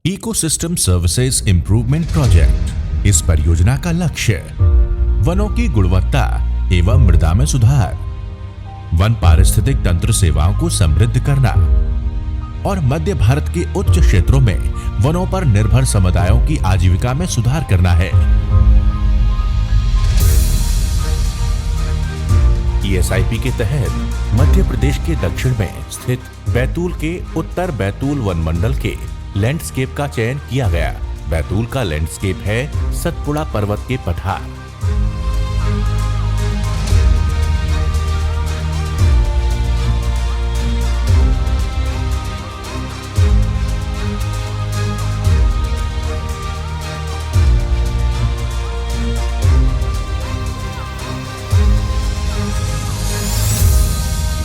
Ecosystem services improvement project. इस परियोजना का लक्ष्य वनों की गुणवत्ता एवं मृदा में सुधार, वन पारिस्थितिक तंत्र सेवाओं को समृद्ध करना और मध्य भारत के उच्च क्षेत्रों में वनों पर निर्भर समुदायों की आजीविका में सुधार करना है। ईएसआईपी के तहत मध्य प्रदेश के दक्षिण में स्थित बैतूल के उत्तर बैतूल वन मंडल के लैंडस्केप का चयन किया गया। बैतूल का लैंडस्केप है सतपुड़ा पर्वत के पठार।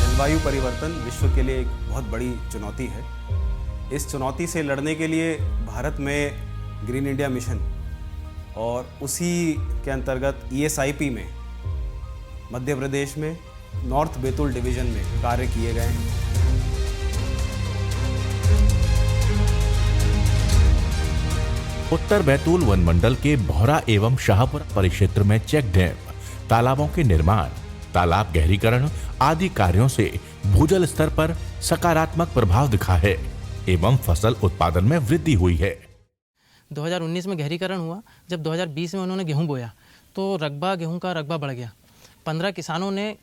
जलवायु परिवर्तन विश्व के लिए एक बहुत बड़ी चुनौती है। इस चुनौती से लड़ने के लिए भारत में ग्रीन इंडिया मिशन और उसी के अंतर्गत ईएसआईपी में मध्य प्रदेश में नॉर्थ बैतूल डिवीजन में कार्य किए गए हैं। उत्तर बैतूल वन मंडल के भौरा एवं शाहपुरा परिक्षेत्र में चेक डैम, तालाबों के निर्माण, तालाब गहरीकरण आदि कार्यों से भूजल स्तर पर सकारात्मक प्रभाव दिखा है एवं फसल उत्पादन में वृद्धि हुई है। 2019 में गहरीकरण हुआ। जब 2020 में उन्होंने गेहूं बोया तो गेहूं का रकबा बढ़ गया। 15 किसानों ने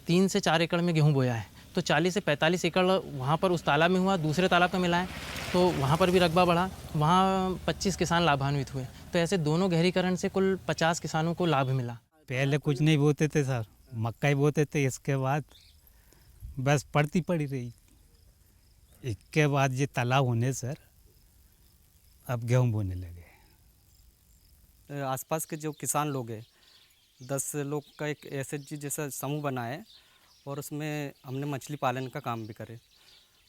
3 से 4 एकड़ में गेहूं बोया है, तो 40 से 45 एकड़ वहाँ पर उस तालाब में हुआ। दूसरे तालाब का मिला है तो वहाँ पर भी रकबा बढ़ा, वहाँ 25 किसान लाभान्वित हुए। तो ऐसे दोनों गहरीकरण से कुल 50 किसानों को लाभ मिला। पहले कुछ नहीं बोते थे सर, मक्का ही बोते थे। इसके बाद बस पड़ती पड़ी रही। इसके बाद ये तालाब होने सर अब गेहूं बोने लगे। आसपास के जो किसान लोग हैं 10 लोग का एक एसएचजी जैसा समूह बना है और उसमें हमने मछली पालन का काम भी करे।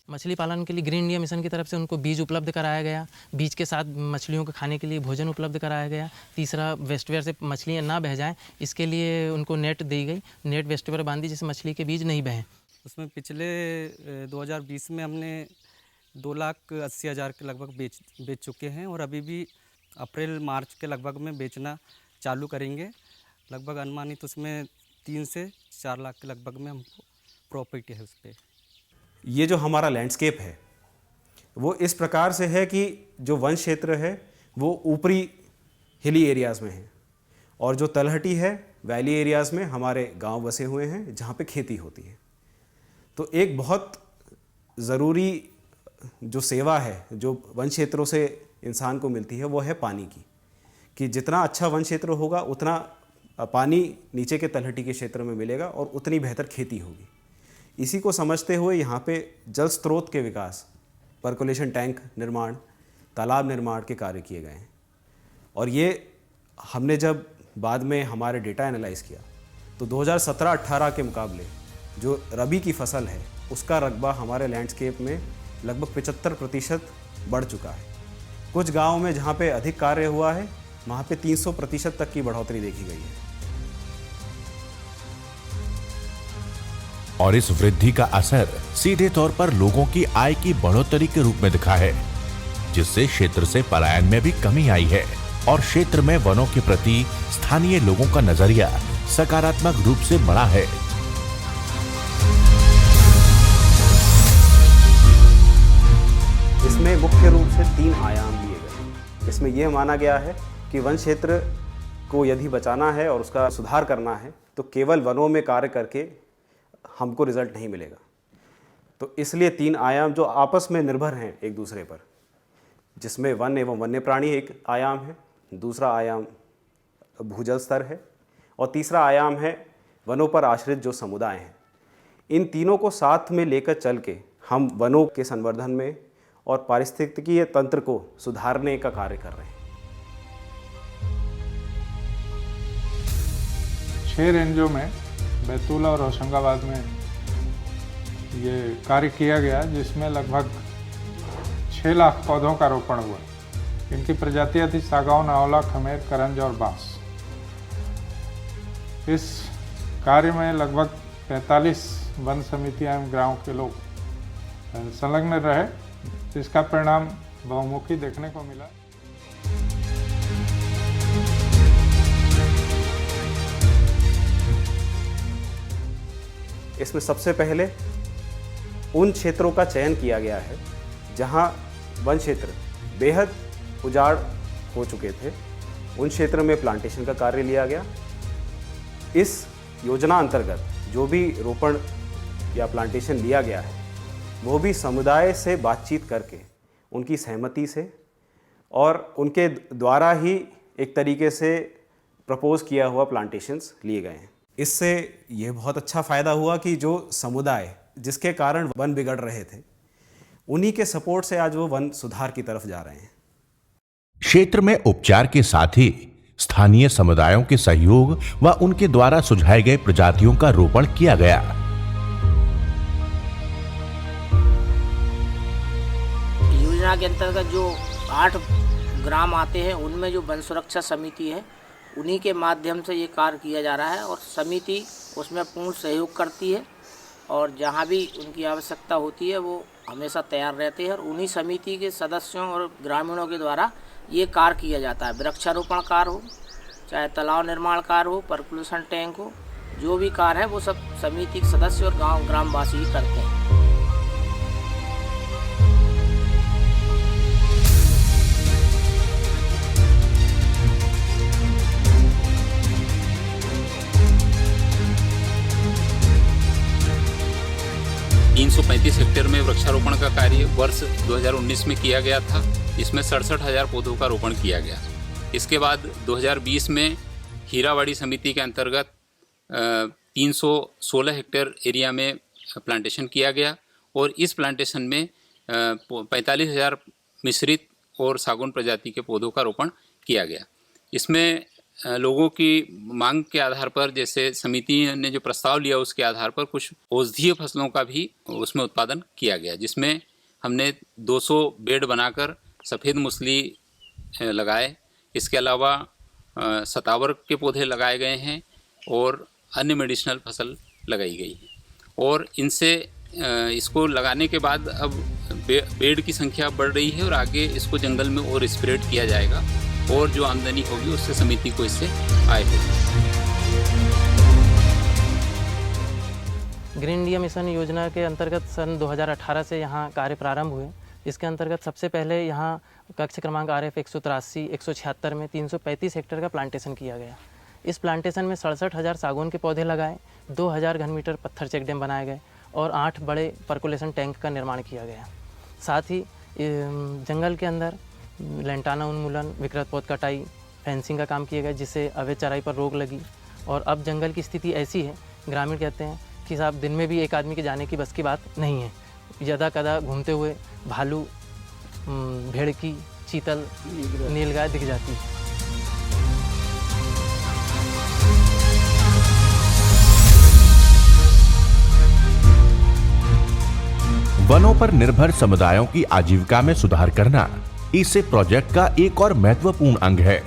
मछली पालन के लिए ग्रीन इंडिया मिशन की तरफ से उनको बीज उपलब्ध कराया गया। बीज के साथ मछलियों को खाने के लिए भोजन उपलब्ध कराया गया। तीसरा, वेस्टवेयर से मछलियाँ ना बह जाएँ, इसके लिए उनको नेट दी गई। नेट वेस्टवेयर बांधी जिससे मछली के बीज नहीं बहें। उसमें पिछले 2020 में हमने 2,80,000 के लगभग बेच चुके हैं और अभी भी अप्रैल मार्च के लगभग में बेचना चालू करेंगे। लगभग अनुमानित उसमें 3 से 4 लाख के लगभग में हमको प्रॉफिट है उस पर। ये जो हमारा लैंडस्केप है वो इस प्रकार से है कि जो वन क्षेत्र है वो ऊपरी हिली एरियाज़ में है और जो तलहटी है वैली एरियाज़ में हमारे गांव बसे हुए हैं जहाँ पे खेती होती है। तो एक बहुत ज़रूरी जो सेवा है जो वन क्षेत्रों से इंसान को मिलती है वो है पानी की, कि जितना अच्छा वन क्षेत्र होगा उतना पानी नीचे के तलहटी के क्षेत्र में मिलेगा और उतनी बेहतर खेती होगी। इसी को समझते हुए यहाँ पे जल स्रोत के विकास, पर्कोलेशन टैंक निर्माण, तालाब निर्माण के कार्य किए गए हैं। और ये हमने जब बाद में हमारे डेटा एनालाइज किया तो 2017-18 के मुकाबले जो रबी की फसल है उसका रकबा हमारे लैंडस्केप में लगभग 75% बढ़ चुका है। कुछ गाँव में जहाँ पे अधिक कार्य हुआ है वहाँ पे 300% तक की बढ़ोतरी देखी गई है। और इस वृद्धि का असर सीधे तौर पर लोगों की आय की बढ़ोतरी के रूप में दिखा है, जिससे क्षेत्र से पलायन में भी कमी आई है और क्षेत्र में वनों के प्रति स्थानीय लोगों का नजरिया सकारात्मक रूप से बढ़ा है। इसमें मुख्य रूप से 3 आयाम दिए गए। इसमें यह माना गया है कि वन क्षेत्र को यदि बचाना है और उसका सुधार करना है तो केवल वनों में कार्य करके हमको रिजल्ट नहीं मिलेगा। तो इसलिए 3 आयाम जो आपस में निर्भर हैं एक दूसरे पर, जिसमें वन एवं वन्य प्राणी एक आयाम है, दूसरा आयाम भूजल स्तर है और तीसरा आयाम है वनों पर आश्रित जो समुदाय हैं। इन तीनों को साथ में लेकर चल के हम वनों के संवर्धन में और पारिस्थितिकीय तंत्र को सुधारने का कार्य कर रहे हैं। 6 रेंजों में बैतूल और होशंगाबाद में ये कार्य किया गया, जिसमें लगभग 6 लाख पौधों का रोपण हुआ। इनकी प्रजातियां थी सागौन, आंवला, खमेर, करंज और बांस। इस कार्य में लगभग 45 वन समितियां एवं गाँव के लोग संलग्न रहे, जिसका परिणाम बहुमुखी देखने को मिला। इसमें सबसे पहले उन क्षेत्रों का चयन किया गया है जहां वन क्षेत्र बेहद उजाड़ हो चुके थे। उन क्षेत्र में प्लांटेशन का कार्य लिया गया। इस योजना अंतर्गत जो भी रोपण या प्लांटेशन लिया गया है वो भी समुदाय से बातचीत करके, उनकी सहमति से और उनके द्वारा ही एक तरीके से प्रपोज किया हुआ प्लांटेशंस लिए गए हैं। इससे ये बहुत अच्छा फ़ायदा हुआ कि जो समुदाय जिसके कारण वन बिगड़ रहे थे, उन्हीं के सपोर्ट से आज वो वन सुधार की तरफ जा रहे हैं। क्षेत्र में उपचार के साथ ही स्थानीय समुदायों के सहयोग व उनके द्वारा सुझाए गए प्रजातियों का रोपण किया गया। योजना के अंतर्गत जो 8 ग्राम आते हैं उनमें जो वन सुरक्षा समिति है उन्हीं के माध्यम से ये कार्य किया जा रहा है और समिति उसमें पूर्ण सहयोग करती है और जहाँ भी उनकी आवश्यकता होती है वो हमेशा तैयार रहते हैं और उन्हीं समिति के सदस्यों और ग्रामीणों के द्वारा ये कार्य किया जाता है। वृक्षारोपण कार्य हो, चाहे तालाब निर्माण कार्य हो, पर्कुलेशन टैंक हो, जो भी कार्य है वो सब समिति के सदस्य और गाँव ग्रामवासी ही करते हैं। हेक्टेयर में वृक्षारोपण का कार्य वर्ष 2019 में किया गया था। इसमें 67,000 पौधों का रोपण किया गया। इसके बाद 2020 में हीरावाड़ी समिति के अंतर्गत 316 हेक्टेयर एरिया में प्लांटेशन किया गया और इस प्लांटेशन में 45,000 मिश्रित और सागौन प्रजाति के पौधों का रोपण किया गया। इसमें लोगों की मांग के आधार पर, जैसे समिति ने जो प्रस्ताव लिया उसके आधार पर कुछ औषधीय फसलों का भी उसमें उत्पादन किया गया, जिसमें हमने 200 बेड बनाकर सफ़ेद मूसली लगाए। इसके अलावा सतावर के पौधे लगाए गए हैं और अन्य मेडिसिनल फसल लगाई गई है और इनसे इसको लगाने के बाद अब बेड की संख्या बढ़ रही है और आगे इसको जंगल में और स्प्रेड किया जाएगा और जो आमदनी होगी उससे समिति को इससे आय होगी। ग्रीन इंडिया मिशन योजना के अंतर्गत सन 2018 से यहाँ कार्य प्रारंभ हुए। इसके अंतर्गत सबसे पहले यहाँ कक्ष क्रमांक RF 183 176 में 335 हेक्टेयर का प्लांटेशन किया गया। इस प्लांटेशन में 67,000 सागौन के पौधे लगाए, 2,000 घन मीटर पत्थर चेक डैम बनाए गए और 8 बड़े पर्कुलेशन टैंक का निर्माण किया गया। साथ ही जंगल के अंदर लेंटाना उन्मूलन, विकृत पौध कटाई, फेंसिंग का काम किया गया, जिससे अवैध चराई पर रोक लगी। और अब जंगल की स्थिति ऐसी है, ग्रामीण कहते हैं कि साहब दिन में भी एक आदमी के जाने की बस की बात नहीं है। यदा कदा घूमते हुए भालू, भेड़की, चीतल, नीलगाय दिख जाती है। वनों पर निर्भर समुदायों की आजीविका में सुधार करना इस प्रोजेक्ट का एक और महत्वपूर्ण अंग है,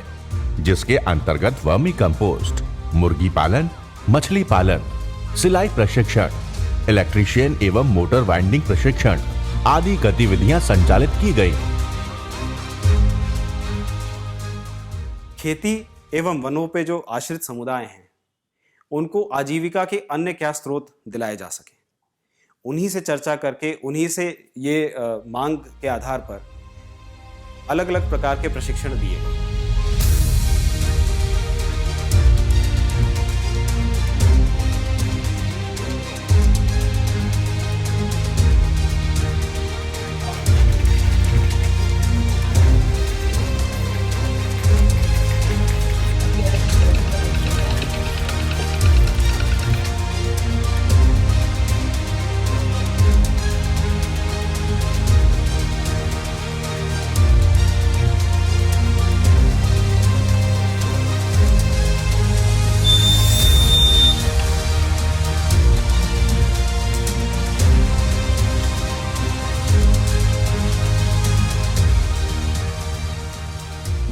जिसके अंतर्गत वर्मी कंपोस्ट, मुर्गी पालन, मछली पालन, सिलाई प्रशिक्षण, इलेक्ट्रीशियन एवं मोटर वाइंडिंग प्रशिक्षण आदि गतिविधियां संचालित की गई। खेती एवं वनों पे जो आश्रित समुदाय हैं, उनको आजीविका के अन्य क्या स्रोत दिलाए जा सके, उन्हीं से चर्चा करके, उन्हीं से ये मांग के आधार पर अलग अलग प्रकार के प्रशिक्षण दिए गए।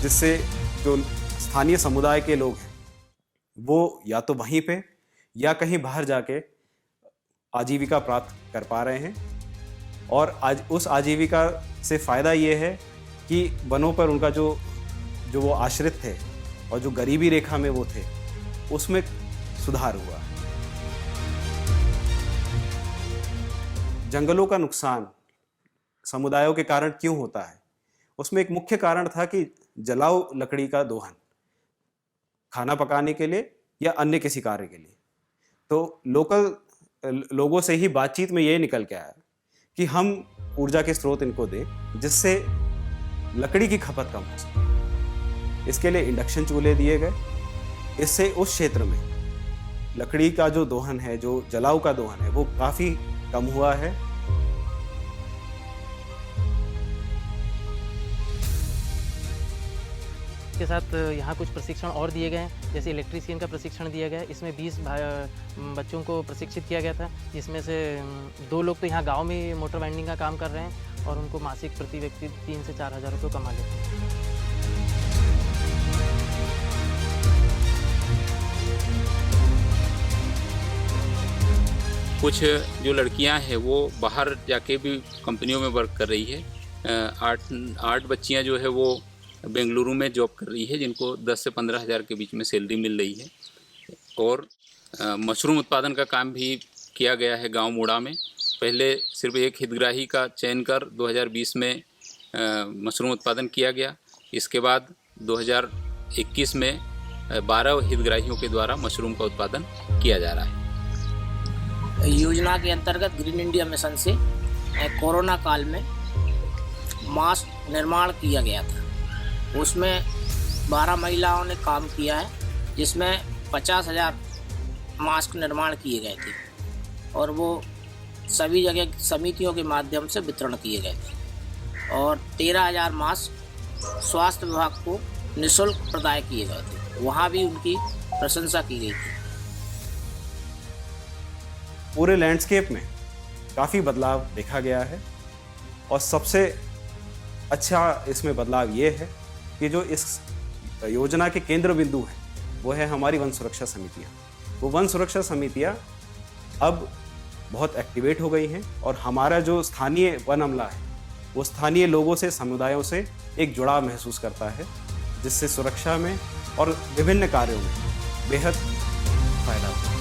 जिससे जो स्थानीय समुदाय के लोग हैं वो या तो वहीं पे या कहीं बाहर जाके आजीविका प्राप्त कर पा रहे हैं। और आज उस आजीविका से फ़ायदा ये है कि वनों पर उनका जो वो आश्रित थे और जो गरीबी रेखा में वो थे, उसमें सुधार हुआ। जंगलों का नुकसान समुदायों के कारण क्यों होता है, उसमें एक मुख्य कारण था कि जलाऊ लकड़ी का दोहन, खाना पकाने के लिए या अन्य किसी कार्य के लिए। तो लोगों से ही बातचीत में ये निकल के आया कि हम ऊर्जा के स्रोत इनको दें जिससे लकड़ी की खपत कम हो सके। इसके लिए इंडक्शन चूल्हे दिए गए। इससे उस क्षेत्र में लकड़ी का जो दोहन है, जो जलाऊ का दोहन है, वो काफ़ी कम हुआ है। इसके साथ यहाँ कुछ प्रशिक्षण और दिए गए हैं, जैसे इलेक्ट्रीशियन का प्रशिक्षण दिया गया है। इसमें 20 बच्चों को प्रशिक्षित किया गया था, जिसमें से 2 लोग तो यहाँ गांव में मोटर वाइंडिंग का काम कर रहे हैं और उनको मासिक प्रति व्यक्ति 3 से 4 हज़ार रुपये कमा लेते हैं। कुछ जो लड़कियां हैं वो बाहर जाके भी कंपनियों में वर्क कर रही है। 8 बच्चियां जो है वो बेंगलुरु में जॉब कर रही है, जिनको 10 से 15 हज़ार के बीच में सैलरी मिल रही है। और मशरूम उत्पादन का काम भी किया गया है गांव मूड़ा में। पहले सिर्फ एक हितग्राही का चयन कर 2020 में मशरूम उत्पादन किया गया। इसके बाद 2021 में 12 हितग्राहियों के द्वारा मशरूम का उत्पादन किया जा रहा है। योजना के अंतर्गत ग्रीन इंडिया मिशन से कोरोना काल में मास्क निर्माण किया गया था। उसमें 12 महिलाओं ने काम किया है, जिसमें 50,000 मास्क निर्माण किए गए थे और वो सभी जगह समितियों के माध्यम से वितरण किए गए थे। और 13,000 मास्क स्वास्थ्य विभाग को निःशुल्क प्रदान किए गए थे, वहाँ भी उनकी प्रशंसा की गई थी। पूरे लैंडस्केप में काफ़ी बदलाव देखा गया है और सबसे अच्छा इसमें बदलाव ये है कि जो इस योजना के केंद्र बिंदु हैं वो है हमारी वन सुरक्षा समितियाँ। वो वन सुरक्षा समितियाँ अब बहुत एक्टिवेट हो गई हैं और हमारा जो स्थानीय वन अमला है वो स्थानीय लोगों से, समुदायों से एक जुड़ाव महसूस करता है, जिससे सुरक्षा में और विभिन्न कार्यों में बेहद फायदा होता है।